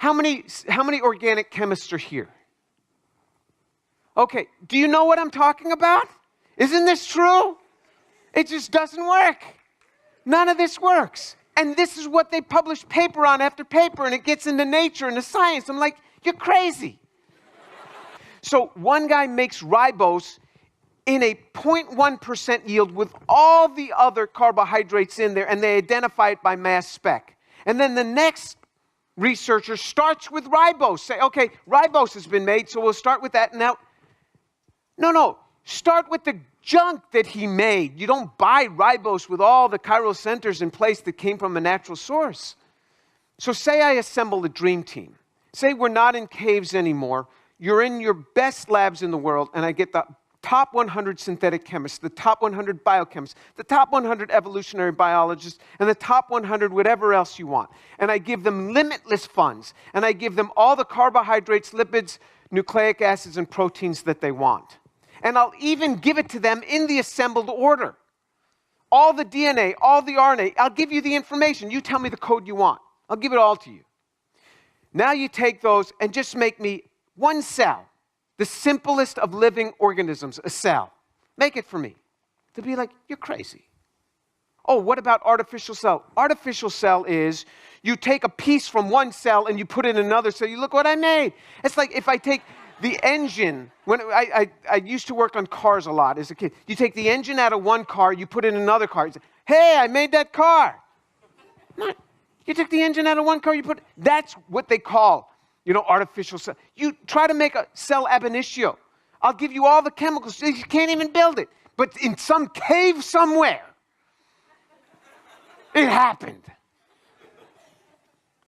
How many organic chemists are here? Okay, do you know what I'm talking about? Isn't this true? It just doesn't work. None of this works. And this is what they publish paper on after paper, and it gets into Nature and the Science. I'm like, you're crazy. So one guy makes ribose in a 0.1% yield with all the other carbohydrates in there, and they identify it by mass spec. And then the next researcher starts with ribose. Say, okay, ribose has been made, so we'll start with that. Now, no, start with the junk that he made. You don't buy ribose with all the chiral centers in place that came from a natural source. So say I assemble a dream team. Say we're not in caves anymore. You're in your best labs in the world, and I get the top 100 synthetic chemists, the top 100 biochemists, the top 100 evolutionary biologists, and the top 100 whatever else you want. And I give them limitless funds, and I give them all the carbohydrates, lipids, nucleic acids, and proteins that they want. And I'll even give it to them in the assembled order. All the DNA, all the RNA, I'll give you the information. You tell me the code you want. I'll give it all to you. Now you take those and just make me one cell, the simplest of living organisms, a cell. Make it for me. To be like, you're crazy. Oh, what about artificial cell? Artificial cell is you take a piece from one cell and you put it in another cell. You look what I made. It's like if I take the engine, when I used to work on cars a lot as a kid. You take the engine out of one car, you put it in another car. You say, hey, I made that car. Not, you took the engine out of one car, that's what they call, artificial cell. You try to make a cell ab initio. I'll give you all the chemicals. You can't even build it. But in some cave somewhere, it happened.